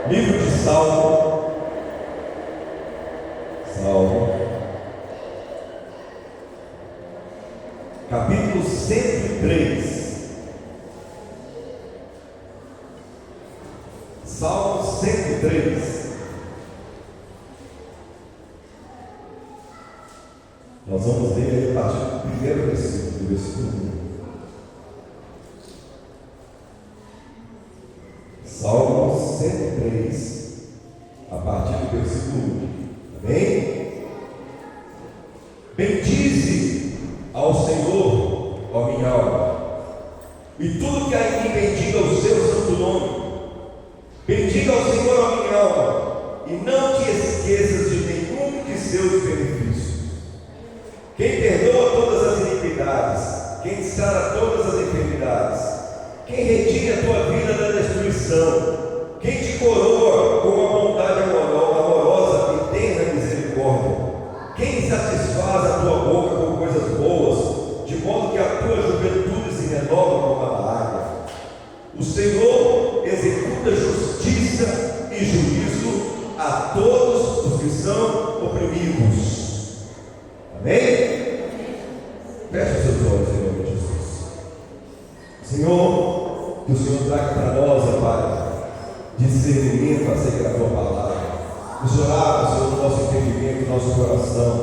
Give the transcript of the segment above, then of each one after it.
Livro de Salmo, capítulo 103. Salmo 103. Nós vamos ler a partir do primeiro versículo, do versículo 1. Salmo 103, a partir do versículo 1. Amém? Bendize ao Senhor, ó minha alma, e tudo que há em mim bendiga o seu santo nome. Bendiga ao Senhor, ó minha alma, e não te esqueças de nenhum de seus benefícios. Quem perdoa todas as iniquidades, quem sara todas as enfermidades, quem retira a tua vida da destruição, quem te coroa com uma bondade amorosa e terna misericórdia, quem satisfaz a tua boca com coisas boas, de modo que a tua juventude se renova como a águia. O Senhor executa justiça e juízo a todos os que são oprimidos. Amém? Feche os seus olhos em nome de Jesus. Senhor, que o Senhor traga para nós, ó Pai, discernimento acerca da tua palavra. Que o Senhor abra, Senhor, o nosso entendimento, o nosso coração,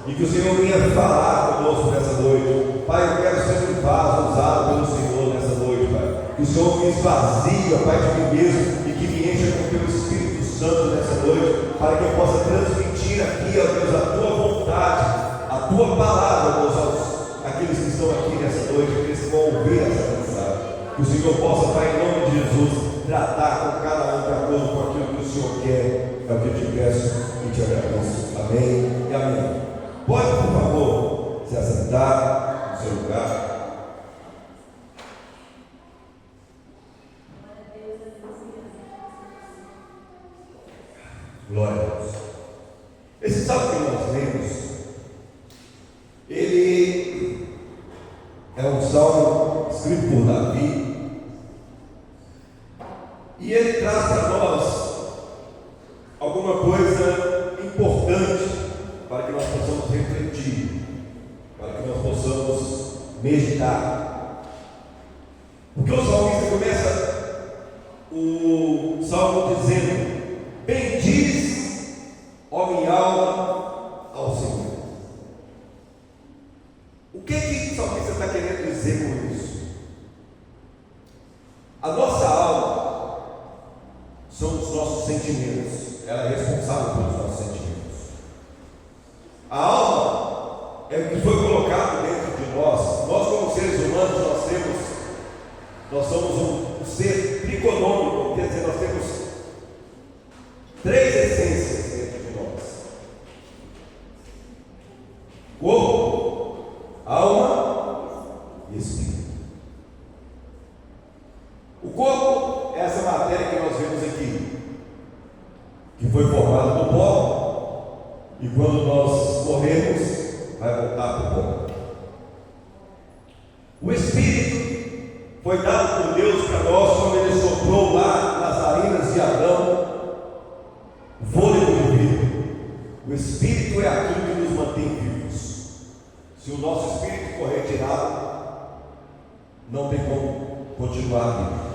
e que o Senhor venha falar conosco nessa noite. Pai, eu quero ser um vaso usado pelo Senhor nessa noite, Pai. Que o Senhor me esvazie, ó Pai, de mim mesmo, e que me encha com o teu Espírito Santo nessa noite, para que eu possa transmitir aqui, ó Deus, a tua vontade, a tua palavra, Deus, àqueles que estão aqui nessa noite, aqueles que vão ouvir essa mensagem. Que o Senhor possa, Pai, em nome de Jesus, tratar com cada um de acordo com aquilo que o Senhor quer. É o que eu te peço e te agradeço. Amém e amém. Pode, por favor, se assentar no seu lugar. Glória a Deus. Esse salmo que nós lemos, ele é um salmo escrito por Davi, e ele traz para nós alguma coisa importante para que nós possamos refletir, para que nós possamos meditar. Porque o salmista começa o salmo dizendo: bendiz, ó minha alma, ao Senhor. O que o salmista está querendo dizer com isso? A nossa alma são os nossos sentimentos. Ela é responsável pelos nossos sentimentos. A alma é o que foi colocado dentro de nós. Nós, como seres humanos, nós somos um ser triconômico, quer dizer, nós temos três essências dentro de nós: corpo, alma e espírito. O corpo é essa matéria que nós vemos aqui, que foi formada do pó, e quando nós morrermos, vai voltar para o pó. O espírito foi dado por Deus para nós quando Ele soprou lá nas narinas de Adão o fôlego de vida. O espírito é aquilo que nos mantém vivos. Se o nosso espírito for retirado, não tem como continuar vivo.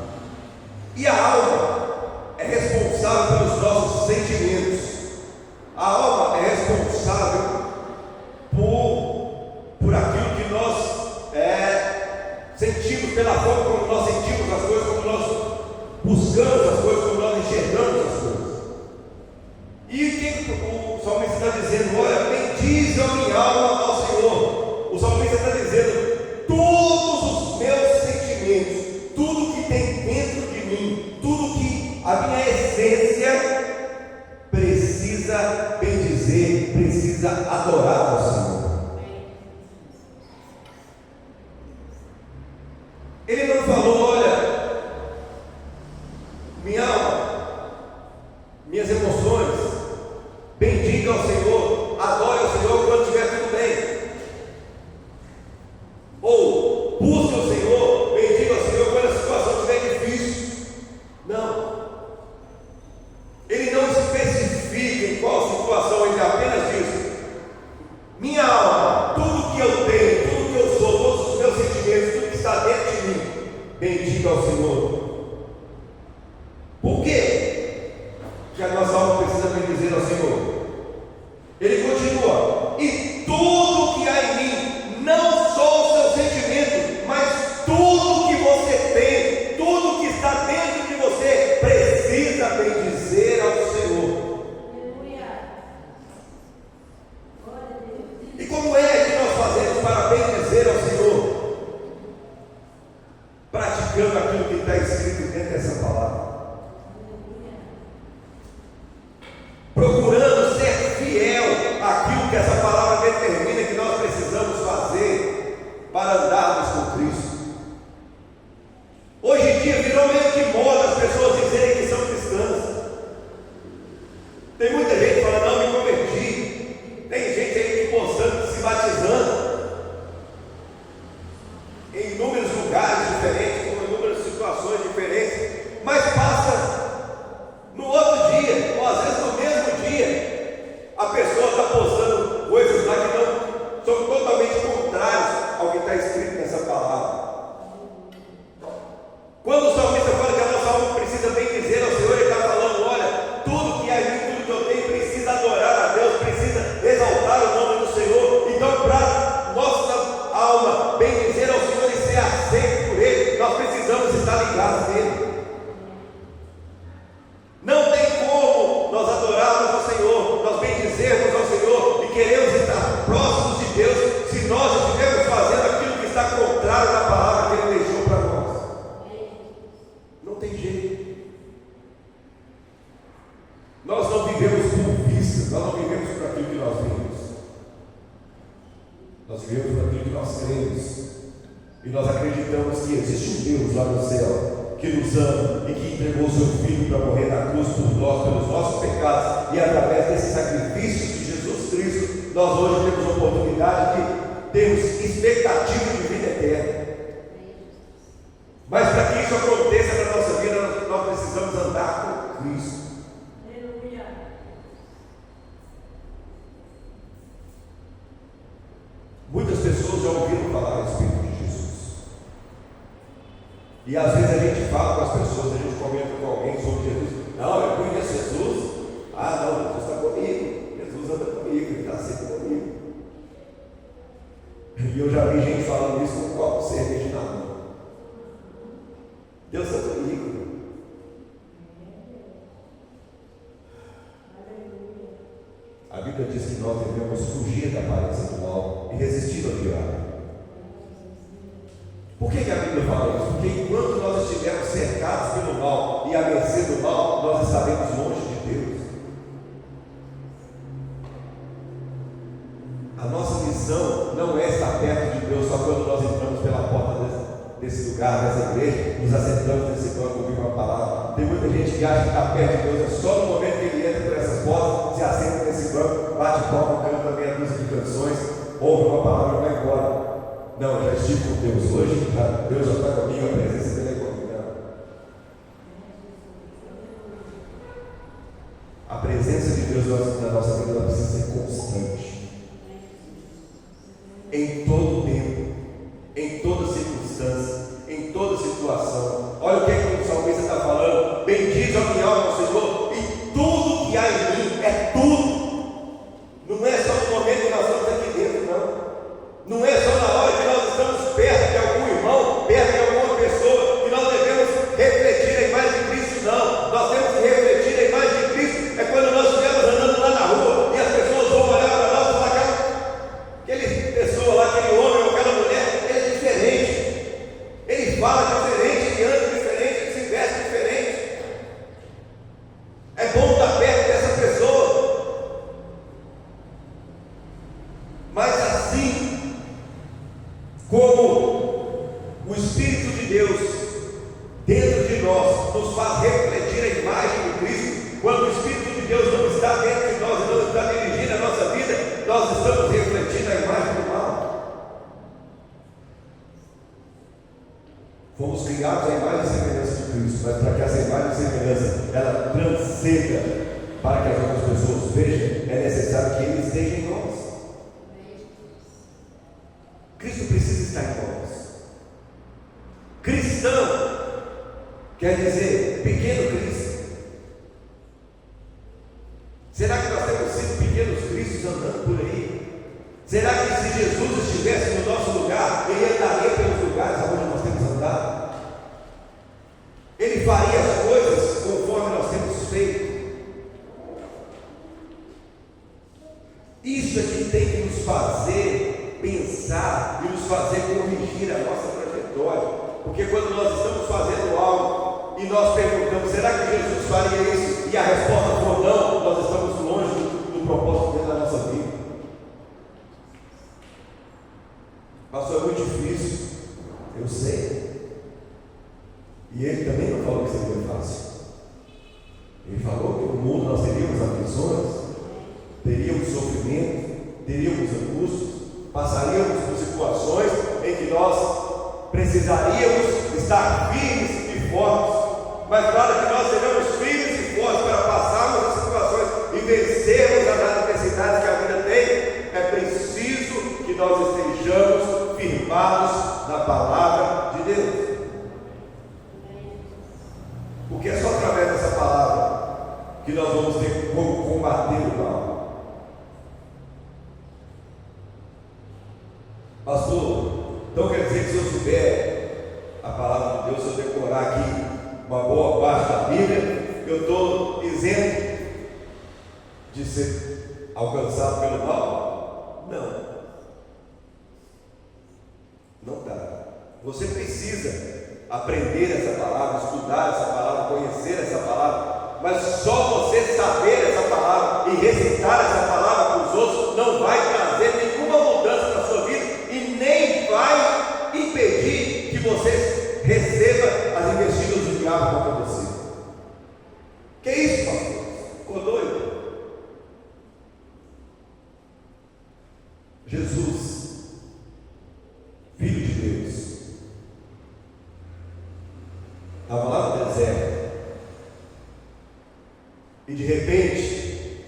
E a alma é responsável pelos nossos sentimentos. A alma é responsável por aquilo que nós sentimos, pela forma como nós sentimos as coisas, como nós buscamos as coisas, como nós enxergamos as coisas. E o que o salmista está dizendo? Olha, bendize a minha alma ao Senhor. O salmista está dizendo: todos os meus sentimentos, tudo que tem dentro de mim, tudo que a minha essência precisa bendizer, precisa adorar ao Senhor. Ele não falou: olha, minha Senhor. Por quê que a nossa alma precisa bendizer ao Senhor? Ele continua: e tudo que há em mim, não só o seu sentimento, mas tudo que você tem, tudo que está dentro de você, precisa bendizer ao Senhor. E como é que nós fazemos para bendizer ao Senhor? Praticando aquilo que está escrito dentro dessa palavra, procurando ser fiel àquilo que essa palavra determina que nós precisamos fazer para andarmos com Cristo. Hoje em dia virou meio que moda as pessoas dizerem que são cristãs. Tem muita gente falando: não, me converti. Tem gente aí postando, se batizando em inúmeros lugares diferentes, com inúmeras situações diferentes, mas passa no outro dia, ou às vezes no mesmo dia, a pessoa está postando coisas lá que não são totalmente contrárias ao que está escrito nessa palavra. Quando o salmista fala que a nossa alma precisa bendizer ao Senhor, ele está falando: olha, tudo que é em mim, tudo que eu tenho, precisa adorar a Deus, precisa exaltar o nome do Senhor. Então, para nossa alma bendizer ao Senhor e ser aceito por Ele, nós precisamos estar ligados nele. Não tem como nós adorarmos ao Senhor, nós bendizermos ao Senhor e queremos estar próximos de Deus, se nós estivermos fazendo aquilo que está contrário da palavra que Ele deixou para nós. Não tem jeito. Nós não vivemos por vista, nós não vivemos por aquilo que nós vimos. Nós vivemos por aquilo que nós cremos. E nós acreditamos que existe um Deus lá no céu que nos ama e que entregou o seu Filho para morrer na cruz por nós, pelos nossos pecados, e através desse sacrifício de Jesus Cristo, nós hoje temos a oportunidade de termos expectativa de vida eterna. Mas para que isso aconteça na nossa vida, nós precisamos andar com Cristo. Muitas pessoas já ouviram falar a respeito de Jesus. E às vezes a gente fala com as pessoas, a gente comenta com alguém sobre Jesus: não, eu conheço Jesus. Ah, não, Jesus está comigo. Jesus anda comigo, Ele está sempre comigo. E eu já vi gente falando isso com um copo de cerveja na mão. Deus está comigo. A Bíblia diz que nós devemos fugir da aparência do mal e resistir ao diabo. Por que a Bíblia fala isso? Porque enquanto nós estivermos cercados pelo mal e à mercê do mal, nós estaremos longe de Deus. A nossa missão não é estar perto de Deus só quando nós entramos pela porta desse lugar, dessa igreja, nos assentamos nesse banco, ouvir uma palavra. Tem muita gente que acha que está perto de Deus é só no momento que ele entra por essas portas, se assenta nesse banco, bate palma, canta meia dúzia de canções, ouve uma palavra e vai embora. Não, eu já estive com Deus hoje, Deus já está comigo, a presença dele é comigo. Não. A presença de Deus na nossa vida ela precisa ser constante, em todo tempo, em toda circunstância, em toda situação. Olha o que o salmista está falando: bendize a minha alma, Senhor, e tudo que há em mim, é tudo. Não é só no momento que nós estamos aqui dentro, não. Não é só na hora que nós estamos perto de algum irmão, perto de alguma pessoa, que nós devemos refletir a imagem de Cristo, não. Nós temos que refletir a imagem de Cristo é quando nós estivermos andando lá na rua e as pessoas vão olhar para nós e falar: aquele pessoa lá, aquele homem ou aquela mulher, ele é diferente, ele fala diferente, ele anda diferente, ele se veste diferente. É bom estar perto dessa pessoa. Mas assim como o Espírito de Deus dentro de nós nos faz refletir a imagem de Cristo, quando o Espírito de Deus não está dentro de nós e não está dirigindo a nossa vida, nós estamos refletindo a imagem do mal. Fomos criados à imagem e semelhança de Cristo, mas para que essa imagem e semelhança ela transcenda para que as outras pessoas vejam, é necessário que Ele esteja em nós. Cristo precisa estar em nós. Cristão Quer dizer, pequeno Cristo. Será que nós temos sido pequenos Cristos andando por aí? Será que se Jesus estivesse no nosso lugar, Ele andaria pelos lugares onde nós temos andado? Ele faria as coisas conforme nós temos feito? Isso é que tem que nos fazer pensar e nos fazer corrigir a nossa trajetória. Porque quando nós estamos fazendo algo e nós perguntamos, será que Jesus faria isso? E a resposta for não, nós estamos longe do propósito dele na nossa vida. Pastor, é muito difícil, eu sei. E ele também não falou que seria fácil. Ele falou que no mundo nós teríamos aflições, teríamos sofrimento, teríamos angústias, passaríamos por situações em que nós precisaríamos estar firmes e fortes. Mas para que nós sejamos firmes e fortes para passarmos as situações e vencermos as adversidades que a vida tem, é preciso que nós estejamos firmados na palavra de Deus. Porque é só através dessa palavra que nós vamos ter como combater o mal. Pastor, então quer dizer que se eu souber a palavra de Deus, se eu decorar aqui uma boa parte da Bíblia, eu estou isento de ser alcançado pelo mal? Não. Não dá. Você precisa aprender essa palavra, estudar essa palavra, conhecer essa palavra, mas só você saber essa palavra e recitar essa palavra para os outros não vai trazer nenhuma mudança na sua vida e nem vai impedir que você receba as investidas do diabo contra você. Que isso, pastor? Ficou doido? Jesus, Filho de Deus, estava lá no deserto e de repente,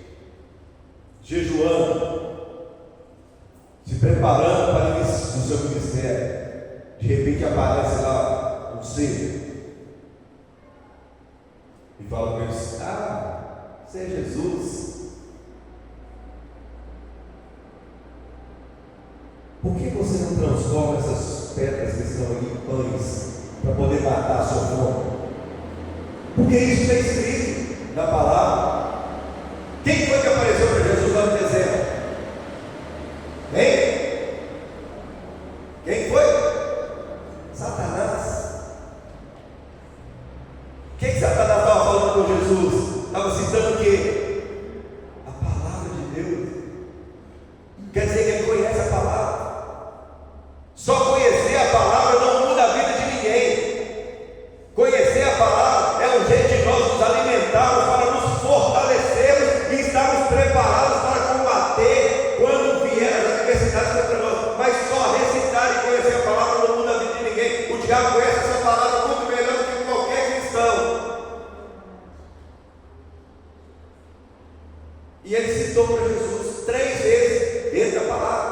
jejuando, se preparando para o início do seu ministério, de repente aparece lá um ser e fala para ele: você é Jesus. Por que você não transforma essas pedras que estão ali em pães para poder matar a sua fome? Porque isso está escrito na palavra. Quem foi que apareceu para Jesus lá no deserto? Hein? Quem foi? Satanás. O que Satanás estava falando com Jesus? Estava citando o quê? A palavra de Deus. Quer dizer que ele conhece a palavra. Só conhecer a palavra não muda a vida de ninguém. Conhecer a palavra é um jeito de nós nos alimentarmos, para nos fortalecermos e estarmos preparados para combater quando vier as adversidades contra nós. Mas só recitar e conhecer a palavra não muda a vida de ninguém. O diabo conhece essa palavra muito melhor do que qualquer cristão. E ele citou para Jesus 3 vezes dentro da palavra: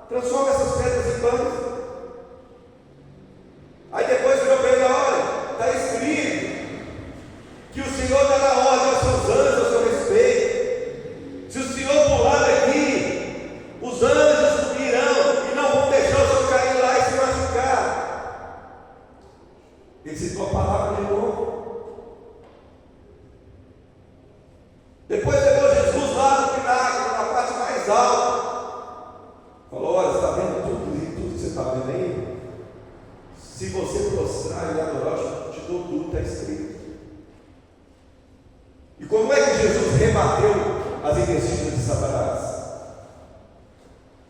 transforma essas pedras em pães. Aí depois virou para ele: olha, está escrito que o Senhor dará ordem aos seus anjos a seu respeito. Se o Senhor pular daqui, os anjos irão e não vão deixar o Senhor cair lá e se machucar. Ele citou a palavra de novo. Depois levou Jesus lá no pináculo, na parte mais alta. Falou: olha, você está vendo tudo que você está vendo aí? Se você prostrar e adorar, eu te dou tudo, está escrito. E como é que Jesus rebateu as investidas de Satanás?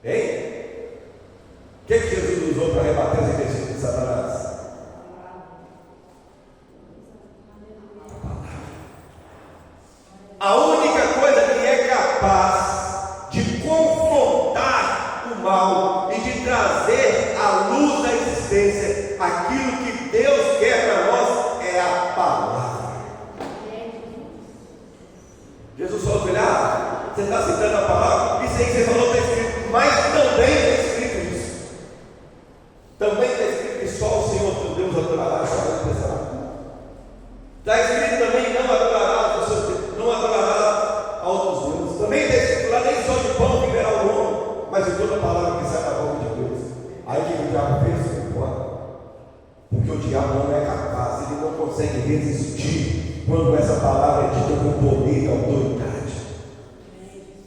Hein? O que Jesus usou para rebater as investidas de Satanás? resistir quando essa palavra é dita com poder e autoridade.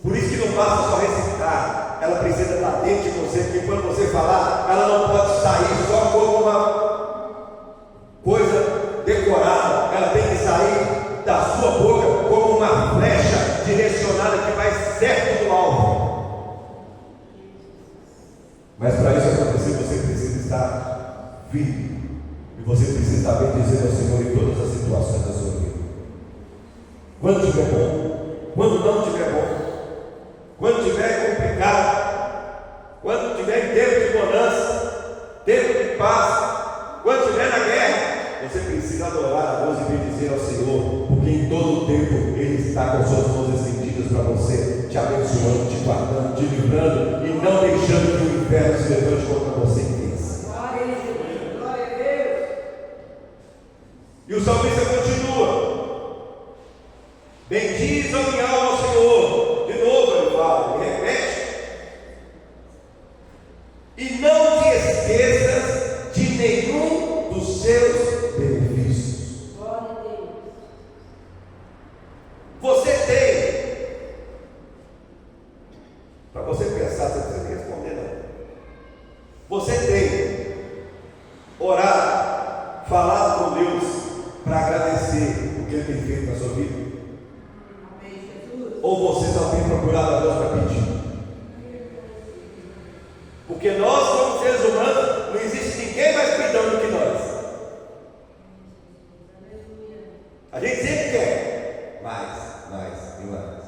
Por isso que não basta só recitar, ela precisa estar dentro de você, porque quando você falar, ela não pode sair só como uma coisa decorada, ela tem que sair da sua boca como uma flecha direcionada que vai certo do alvo. Mas para isso acontecer, você precisa estar vivo. E você precisa estar bem dizendo ao Senhor em todas as situações da sua vida. Quando estiver bom, quando não estiver bom, quando estiver complicado, quando estiver em tempo de bonança, tempo de paz, quando estiver na guerra, você precisa adorar a Deus e bendizer ao Senhor, porque em todo o tempo Ele está com suas mãos estendidas para você, te abençoando, te guardando, te livrando e não deixando que o inferno se levante contra você em vez. Glória a Deus. E o salmista continua: bendiz a minha alma ao Senhor. De novo ele fala, ele repete: e não te esqueças de nenhum dos seus benefícios. Glória a Deus. Você tem, para você pensar, você precisa responder não. Você tem orado, falado com Deus para agradecer o que Ele tem feito na sua vida? Ou você só tem procurado a Deus para pedir? Porque nós, como seres humanos, não existe ninguém mais cuidando do que nós. A gente sempre quer mais e mais.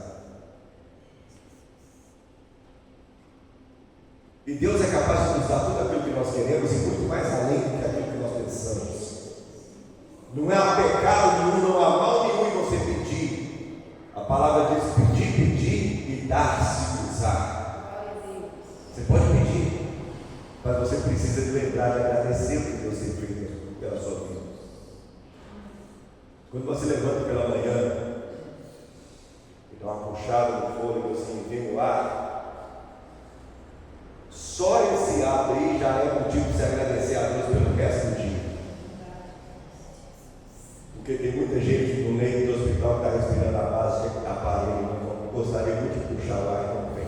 E Deus é capaz de nos dar tudo aquilo que nós queremos e muito mais além do que aquilo que nós pensamos. Não há pecado nenhum, não há mal nenhum em você pedir. A palavra diz: pedir e dar-se-usar. Você pode pedir, mas você precisa de lembrar de agradecer o que Deus tem feito pela sua vida. Quando você levanta pela manhã e dá uma puxada no fôlego assim, vem no ar, só esse ato aí já é motivo de se agradecer a Deus pelo resto do dia. Porque tem muita gente no leito do hospital que está respirando a base de aparelho, não gostaria muito de puxar o ar e não vem.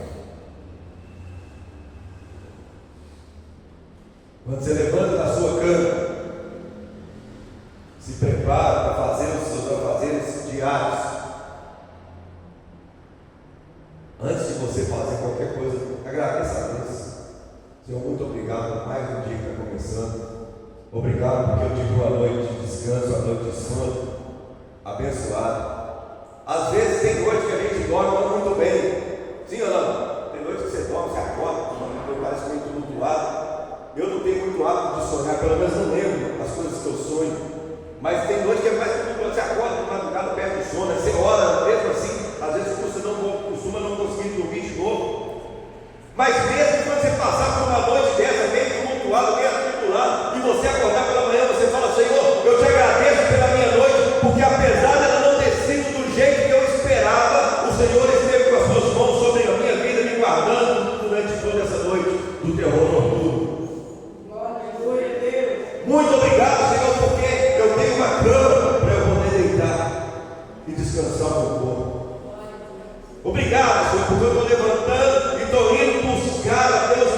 Quando você levanta da sua cama, se prepara para fazer os seus afazeres diários, antes de você fazer qualquer coisa, agradeça a Deus. Senhor, muito obrigado por mais um dia que está começando. Obrigado porque eu tive uma noite de descanso, uma noite de sono abençoada. Às vezes tem noite que a gente dorme muito bem. Sim ou não? Tem noite que você dorme, você acorda, parece muito tumultuado. Eu não tenho muito hábito de sonhar, pelo menos não lembro as coisas que eu sonho. Mas tem noite que é mais tumultuado, você acorda de madrugada perto do sono, você ora mesmo assim, às vezes você costuma não conseguir dormir de novo. Mas mesmo quando você passar por uma noite dessa, meio tumultuada, meio atribulada, e você acordar pela manhã, você fala: Senhor, eu te agradeço pela minha noite, porque apesar dela não ter sido do jeito que eu esperava, o Senhor esteve com as suas mãos sobre a minha vida, me guardando durante toda essa noite do terror noturno. Glória a Deus. Muito obrigado, Senhor, porque eu tenho uma cama para eu poder deitar e descansar o meu corpo. Obrigado, Senhor, porque eu estou levantando e estou indo buscar a Deus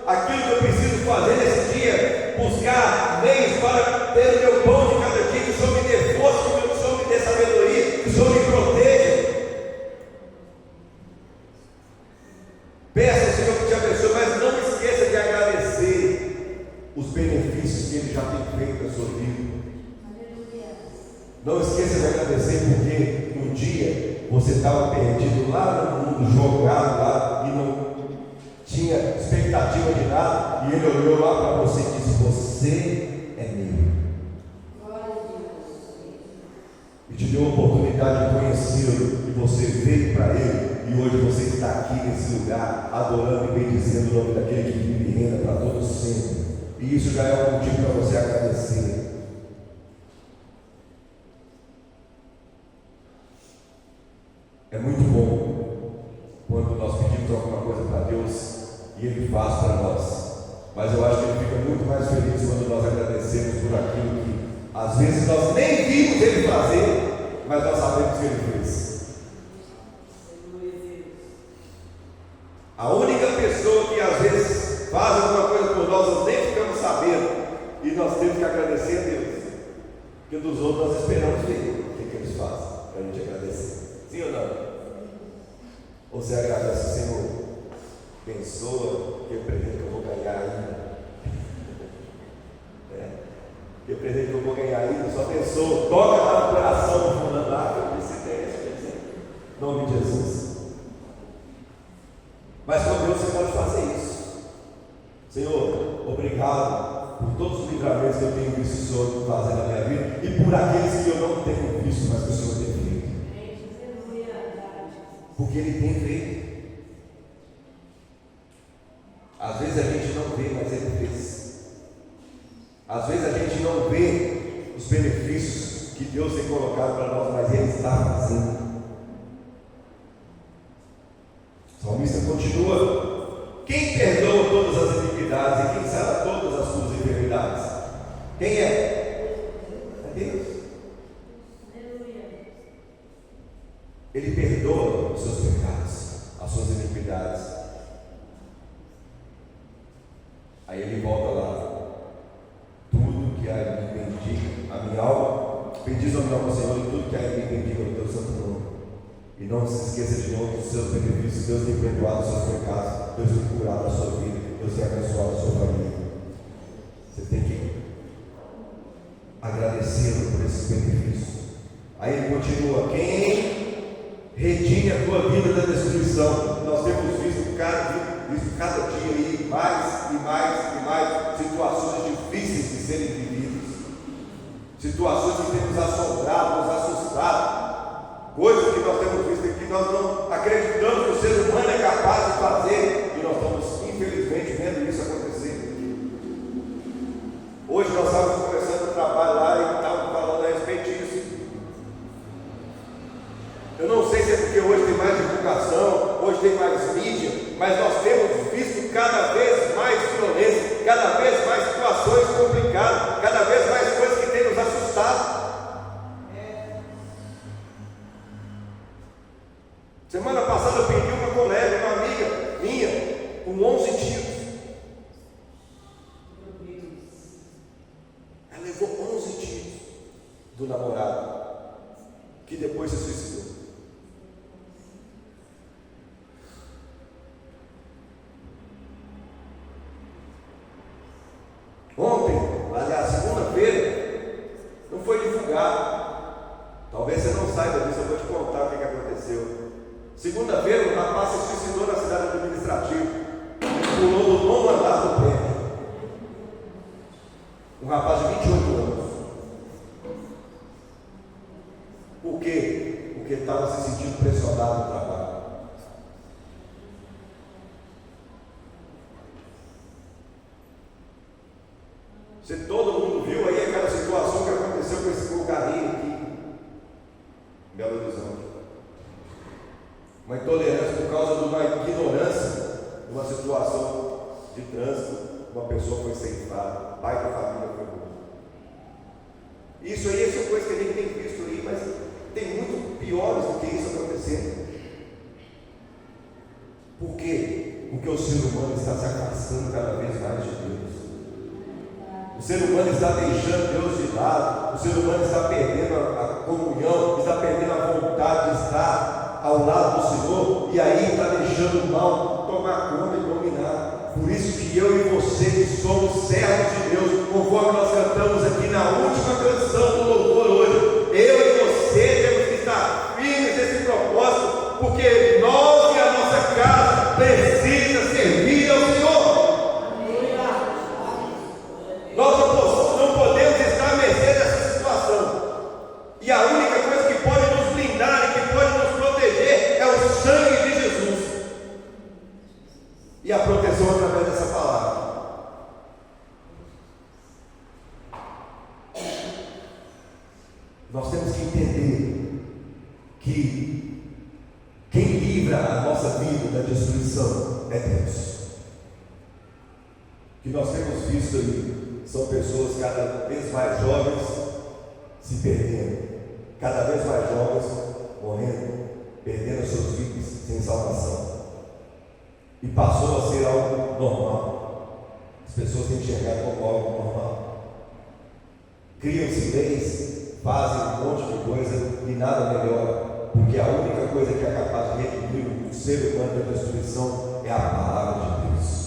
aquilo que eu preciso fazer nesse dia, buscar meios para ter o meu pão de cada dia, que o Senhor me dê força, que o Senhor me dê sabedoria, que o Senhor me proteja. Peça ao Senhor que te abençoe, mas não esqueça de agradecer os benefícios que Ele já tem feito na sua vida. Não esqueça de agradecer, porque um dia você estava perdido lá no mundo, jogado lá, e não tinha expectativa de nada, e Ele olhou lá para você e disse: você é meu. E te deu a oportunidade de conhecê-lo, e você veio para Ele, e hoje você está aqui nesse lugar, adorando e bendizendo o nome daquele que vive e reina para todo sempre. E isso já é um motivo para você agradecer. É muito bom quando nós pedimos alguma coisa para Deus e Ele faz para nós. Mas eu acho que Ele fica muito mais feliz quando nós agradecemos por aquilo que às vezes nós nem vimos mas nós sabemos que Ele fez. A única pessoa que às vezes faz alguma coisa por nós nem ficamos sabendo, e nós temos que agradecer a Deus, porque dos outros nós esperamos ver o que eles fazem para a gente agradecer. Sim ou não? Ou você agradece, Senhor, pensou que presente que eu vou ganhar ainda? Que presente que eu vou ganhar ainda? Só pensou, toca lá no coração, no fundo da água, em nome de Jesus. Mas com Deus você pode fazer isso. Senhor, obrigado por todos os livramentos que eu tenho visto o Senhor fazer na minha vida e por aqueles que eu não tenho visto, mas que o Senhor tem feito. Porque Ele tem feito. Às vezes a gente não vê, mas Ele fez. Às vezes a gente não vê os benefícios que Deus tem colocado para nós, mas Ele está fazendo. O salmista continua: quem perdoa todas as iniquidades e quem sara todas as suas enfermidades? Quem é? É Deus. Ele perdoa os seus pecados, as suas iniquidades. Aí ele volta lá: tudo que há em mim bendiga a minha alma, bendiz a minha alma, Senhor, e tudo que há em mim bendiga o teu santo nome. E não se esqueça de novo dos seus benefícios. Deus tem perdoado os seus pecados, Deus tem curado a sua vida, Deus tem abençoado a sua família. Você tem que agradecê-lo por esses benefícios. Aí ele continua: quem redime a tua vida da destruição? Nós temos visto cada dia aí mais e mais e mais situações difíceis de serem vividas, situações que têm nos assombrado, nos assustado, coisas que nós temos visto aqui, nós não acreditamos que o ser humano é capaz de fazer, e nós estamos infelizmente vendo isso acontecer. Hoje nós estávamos começando o trabalho lá e estávamos falando a respeito disso. Eu não sei se é porque hoje tem mais divulgação, hoje tem mais mídia, mas nós temos visto cada vez mais violência, cada vez mais situações complicadas, cada vez mais coisas que têm nos assustado. Semana passada eu perdi uma colega, uma amiga minha, com 11 tiros. Ela levou 11 tiros do namorado, que depois se suicidou. Ontem, aliás, segunda-feira, não foi divulgado. Talvez você não saiba disso, eu vou te contar o que aconteceu. Segunda-feira, um rapaz se suicidou na cidade administrativa, pulou do 9º andar do prédio. Um rapaz de 28 anos. Por quê? Porque estava se sentindo pressionado no trabalho. Se todo mundo viu aí aquela situação que aconteceu com esse carinho aqui em Belo Horizonte. Uma intolerância por causa de uma ignorância, de uma situação de trânsito, uma pessoa foi ceifada, pai da família foi morto. Isso aí são coisas que a gente tem visto aí, mas tem muito piores do que isso acontecendo. Por quê? Porque o ser humano está se afastando cada vez mais de Deus. O ser humano está deixando Deus de lado, o ser humano está perdendo a comunhão, está perdendo a vontade de estar ao lado do Senhor, e aí está deixando o mal tomar conta e dominar. Por isso que eu e você, que somos servos de Deus, conforme nós cantamos aqui na última canção do louvor hoje, eu e você temos que estar firmes nesse propósito, porque nós e a nossa casa precisa servir ao Senhor. Nós não podemos estar à mercê dessa situação. E a única coisa que pode nos blindar e que pode nos proteger é o sangue de Jesus. E a proteção através dessa palavra. Nós temos que entender que quem livra a nossa vida da destruição é Deus. O que nós temos visto aí são pessoas cada vez mais jovens se perdendo, cada vez mais jovens morrendo, perdendo seus filhos sem salvação. E passou a ser algo normal. As pessoas têm enxergado como algo normal. Criam-se leis, fazem um monte de coisa e nada melhora, porque a única coisa que é capaz de redimir o ser humano da destruição é a palavra de Deus.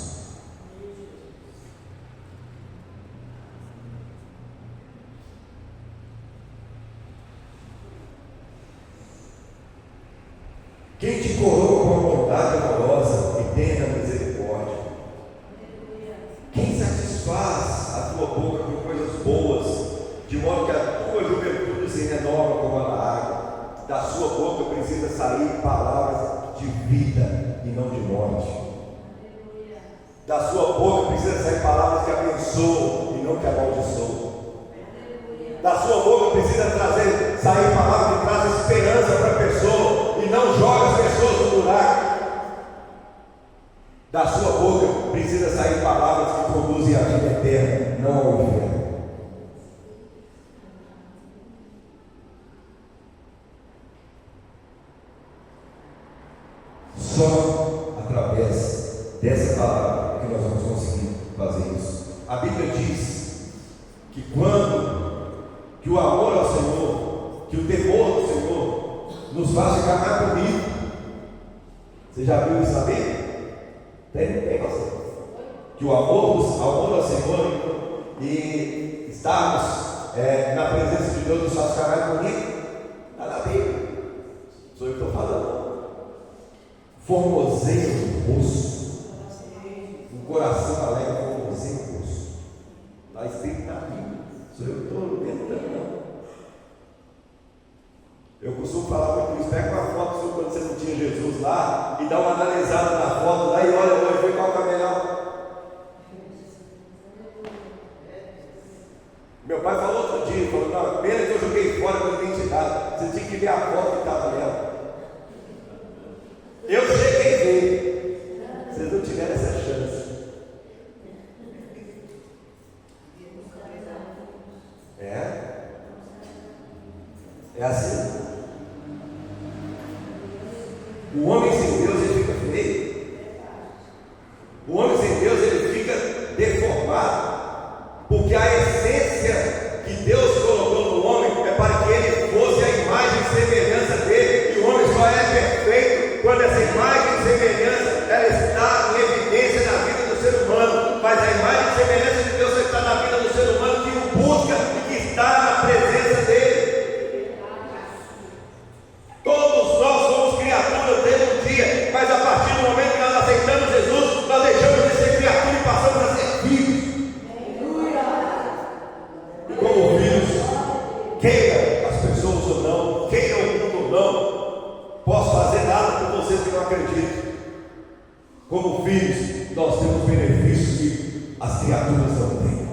Quem te coroa com a bondade amorosa e tenha misericórdia? Quem satisfaz a tua boca com coisas boas, de modo que a tua juventude se renova como a água? Da sua boca precisa sair palavras de vida e não de morte. Da sua boca precisa sair palavras que abençoam e não que amaldiçoam. Da sua boca precisa sair palavras que trazem esperança para a pessoa e não joga as pessoas no buraco. Da sua boca precisa sair palavras que conduzem à vida eterna, não ao inferno. Só através dessa palavra que nós vamos conseguir fazer isso. A Bíblia diz que que o amor ao Senhor, que o temor do Senhor nos faz ficar mais bonitos. Você já viu isso na Bíblia? Tem você. Que o amor ao Senhor e estarmos na presença de Deus nos faz ficar mais bonitos. Está na Bíblia. Sou eu que estou falando. Formoseia o rosto, um coração alegre, formoseia o rosto. Está escrito na Bíblia. Sou eu que estou tentando, não. Eu costumo falar muito isso. Pega uma foto sua quando você não tinha Jesus lá e dá uma analisada na foto lá e olha hoje, vê qual que é melhor. Meu pai falou outro dia, falou, não, pena que eu joguei fora com a identidade. Você tinha que ver a foto que estava nela. Eu cheguei a ver. Vocês não tiveram essa chance. É assim. O homem sem Deus ele fica feio. O homem sem Deus ele fica deformado. Porque a essência que Deus colocou no homem é para que ele fosse a imagem e semelhança dele. E o homem só é perfeito quando essa imagem e semelhança ela está em evidência na vida do ser humano. Mas a imagem e semelhança de Deus está na vida do ser humano que o busca e que está na presença dele. Todos nós somos criaturas dele um dia, mas a partir do momento que nós aceitamos Jesus, nós deixamos de ser criatura e passamos a ser filhos. E como filhos, queira as pessoas ou não, queira o mundo ou não, posso fazer nada por vocês que não acreditam. Como filhos, nós temos benefícios que as criaturas não têm.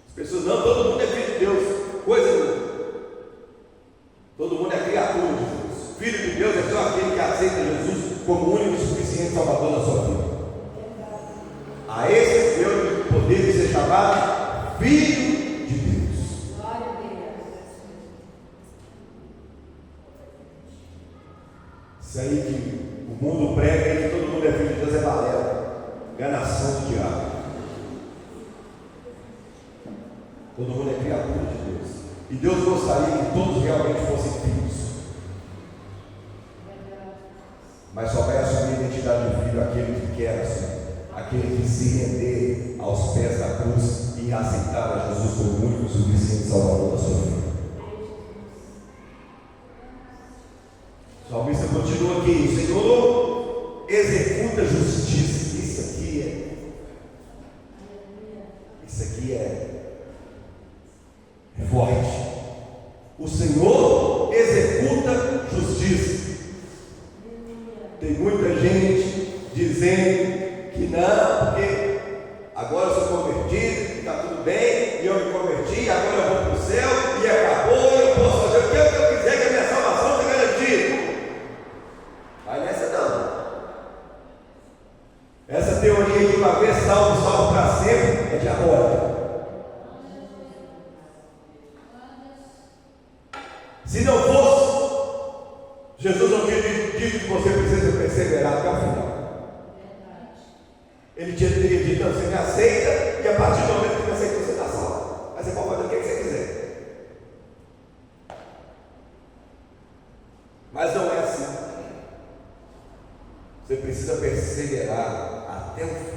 As pessoas não, todo mundo é filho de Deus, coisa nenhuma. Todo mundo é criatura de Deus. Filho de Deus é só aquele que aceita Jesus como único e suficiente Salvador da sua vida. A esse Deus de poder de ser chamado Filho de Deus. Glória a Deus. Isso aí que o mundo prega e que todo mundo é filho de Deus é balela. Enganação do diabo. Todo mundo é criatura de Deus. E Deus gostaria que todos realmente fossem filhos. Mas só vai assumir a identidade de filho aquele que quer assumir, aquele que se render aos pés da cruz e aceitar a Jesus como o único e suficiente Salvador da sua vida. O salmista continua aqui: o Senhor executa justiça. Isso aqui é forte. O Senhor executa justiça. Tem muita gente dizendo que não, porque agora eu sou convertido, está tudo bem, e eu me converti, agora eu vou para o céu, e acabou, eu posso fazer o que eu quiser, que a minha salvação está garantida. Vai nessa não. Essa teoria de uma vez salvo, salvo para sempre, é diabólica. Se não fosse, Jesus não tinha dito que você precisa perseverar até o final. Ele teria dito: não, você me aceita, e a partir do momento que me aceita, você está salvo. Mas você pode fazer o que você quiser. Mas não é assim. Você precisa perseverar até o fim.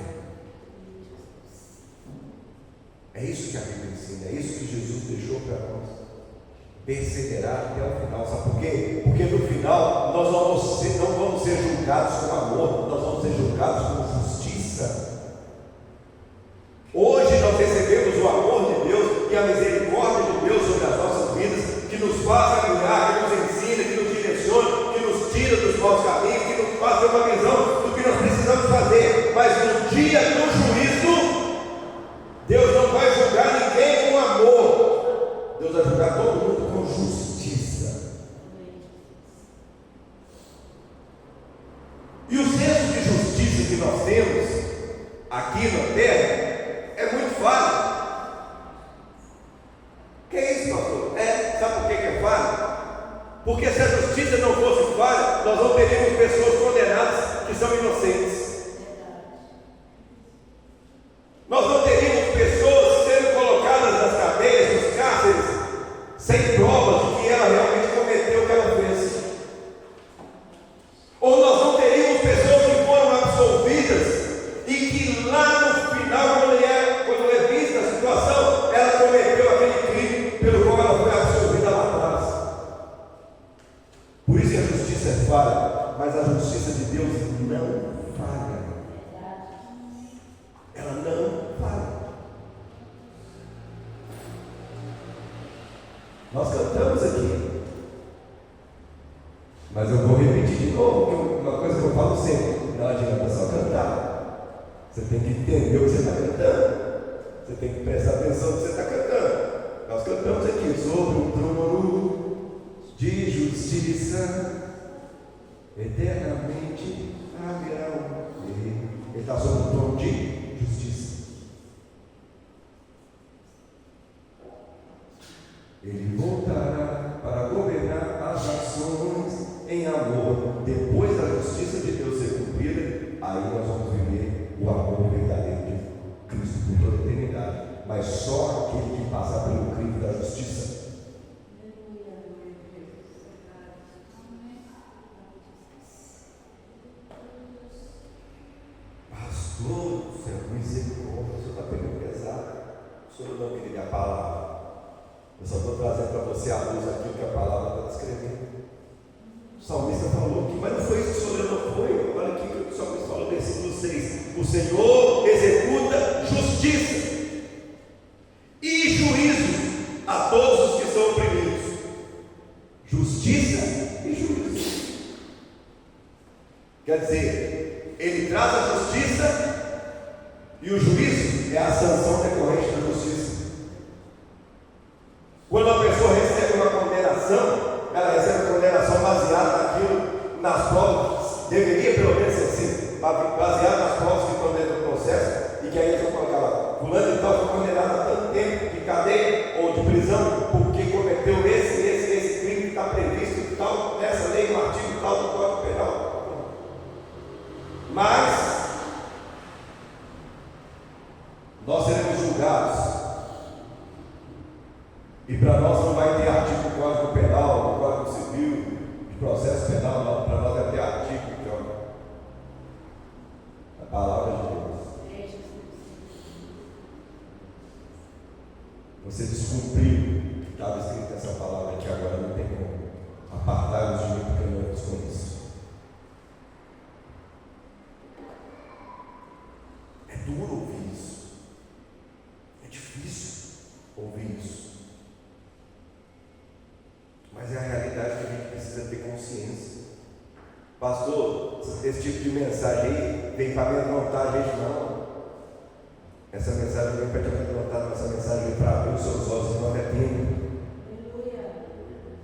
É isso que a Bíblia ensina, é isso que Jesus deixou para nós. Perseverar até o final. Sabe por quê? Porque no final nós não vamos ser julgados com amor, nós vamos ser julgados com justiça. Hoje nós recebemos o amor de Deus e a misericórdia de Deus sobre as nossas vidas, que nos faz caminhar, que nos ensina, que nos direciona, que nos tira dos maus caminhos, que nos faz ter uma visão do que nós precisamos fazer. Mas no dia do juízo, Deus não vai julgar ninguém com amor, Deus vai julgar todo mundo com justiça. E o senso de justiça que nós temos aqui na terra é muito falho. Que é isso, pastor? Sabe por que é falho? Porque se a justiça não fosse falha, nós não teríamos pessoas condenadas que são inocentes. Nós não teríamos pessoas sendo colocadas nas cadeias, nos cárceres, sem provas de que ela realmente cometeu o que ela fez. Ou nós não teríamos pessoas que foram absolvidas e que lá no final, quando é vista a situação, ela cometeu aquele crime pelo qual ela foi absolvida lá atrás. Por isso que a justiça é falha, mas a justiça de Deus não falha. Ela não falha. Nós cantamos aqui, mas eu vou repetir de novo, uma coisa que eu falo sempre: não adianta só cantar, você tem que entender o que você está cantando, você tem que prestar atenção no que você está cantando. Nós cantamos aqui sobre um trono de justiça, eternamente haverá um rei. Ele está sobre um trono de justiça. Ele voltará para governar as nações em amor. Depois da justiça de Deus ser cumprida, aí nós vamos viver o amor verdadeiro de Cristo por toda a eternidade. Mas só aquele que passar pelo crivo da justiça. Pastor, Senhor, misericórdia, o Senhor está pegando pesado. O Senhor não queria a palavra. Eu só estou trazendo para você à luz aquilo que a palavra está descrevendo. O salmista falou aqui, mas não foi isso que o Senhor não foi. Olha aqui o que o salmista falou, versículo 6: o Senhor executa justiça e juízo a todos os que são oprimidos. Justiça e juízo. Quer dizer, ele traz a justiça e o juízo é a sanção decorrente da justiça. Quando a pessoa recebe uma condenação, ela recebe a condenação baseada naquilo, nas provas, deveria pelo menos ser assim, baseada nas provas que estão dentro do processo, e que aí eles vão colocar lá: fulano de tal foi condenado a tanto tempo de cadeia ou de prisão, porque cometeu esse crime que está previsto tal, nessa lei, no artigo tal do Código Penal. Mas nós seremos julgados. E para nós não vai ter artigo do Código Penal, do Código Civil, de processo penal, não. Para nós vai ter artigo que é a palavra de Deus. Você descumpriu o que estava escrito nessa palavra aqui, agora não tem como. Apartai-vos de mim, porque eu não vos conheço. É duro ouvir isso. É difícil ouvir isso. Mas é a realidade que a gente precisa ter consciência. Pastor, esse tipo de mensagem aí vem para me amedrontar a gente, não. Essa mensagem vem para te amedrontar, essa mensagem vem para abrir os seus olhos e não arrependa.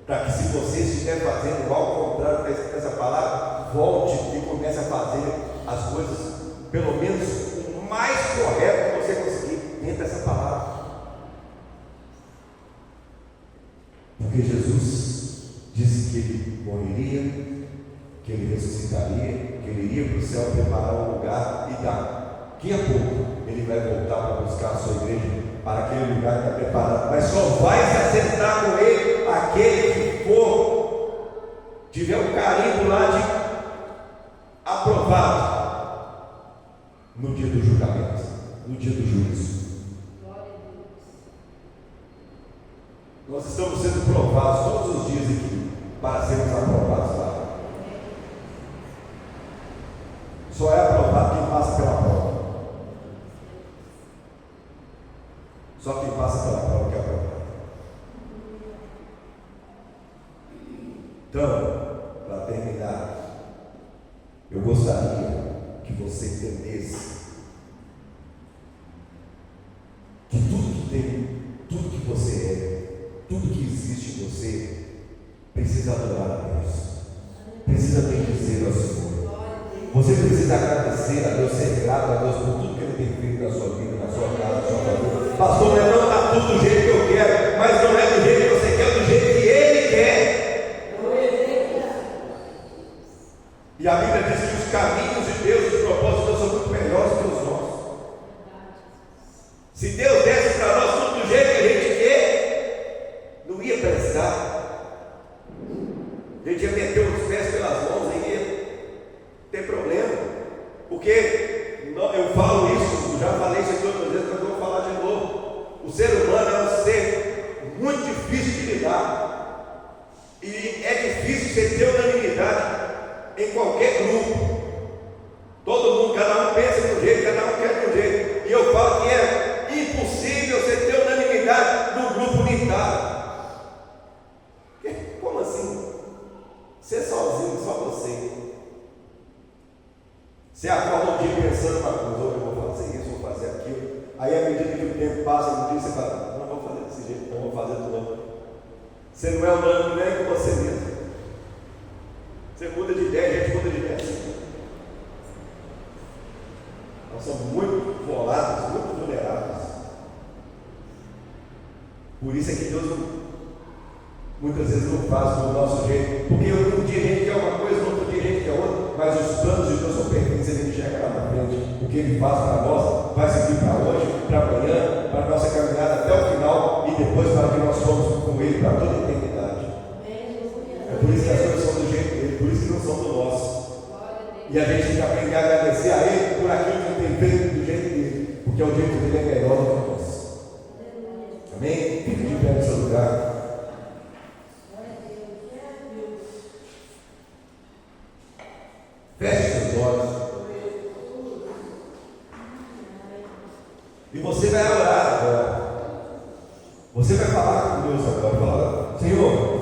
Para que, se você estiver fazendo ao contrário da escrita dessa palavra, volte e comece a fazer as coisas, pelo menos o mais correto que você conseguir dentro dessa palavra. Porque Jesus disse que ele morreria, que ele ressuscitaria, que ele iria para o céu preparar um lugar, e daqui a pouco ele vai voltar para buscar a sua igreja para aquele lugar que está preparado. Mas só vai se assentar com ele aquele que for, tiver um carimbo lá de aprovado no dia do julgamento, no dia do juízo. Nós estamos sendo provados todos os dias aqui para sermos aprovados lá. Só é aprovado quem passa pela prova. Só quem passa pela prova que é aprovado. Então, para terminar, eu gostaria que você entendesse que tudo que tem, tudo que você é, tudo que existe em você, precisa adorar a Deus, precisa bendizer ao Senhor. Você precisa agradecer a Deus, ser grato a Deus por tudo que Ele tem feito na sua vida, na sua casa, na sua família. Pastor, não está tudo do jeito que eu quero, mas não é do jeito que você quer, do jeito que Ele quer. E a Bíblia diz que os caminhos de Deus, os propósitos de Deus são muito melhores que os nossos. Se Deus desse para nós tudo do jeito que a gente quer, não ia prestar. A gente ia meter os pés pelas mãos, aí ia ter problema. Porque eu falo isso, já falei isso aqui outras vezes, mas eu vou falar de novo. O ser humano é um ser muito difícil de lidar. E é difícil você ter unanimidade em qualquer grupo. Todo mundo, cada um pensa de um jeito, cada um quer de um jeito. E eu falo que é impossível você ter unanimidade no grupo unitário. Como assim? Ser sozinho, só você. Você acorda um dia pensando uma coisa, hoje eu vou fazer isso, vou fazer aquilo. Aí à medida que o tempo passa, um dia você fala, não vou fazer desse jeito, não vou fazer do outro. Você não é unânime nem com você mesmo. Você muda de ideia, a gente muda de ideia. Nós somos muito volados, muito vulneráveis. Por isso é que Deus muitas vezes não faz do nosso jeito. Porque um dia a gente quer uma coisa, no outro dia a gente quer outra. Mas os planos de Deus são perfeitos, Ele enxerga lá na frente. O que Ele faz para nós vai servir para hoje, para amanhã, para a nossa caminhada até o final e depois para que nós somos com Ele para toda a eternidade. É por isso que as coisas são do jeito dele, por isso que não são do nosso. E a gente tem que aprender a agradecer a Ele por aquilo que Ele tem feito do jeito dele, porque o jeito dele é melhor do que o nosso. Amém? Fique de pé no seu lugar. Feche seus olhos. E você vai orar agora. Você vai falar com Deus agora. Fala, Senhor,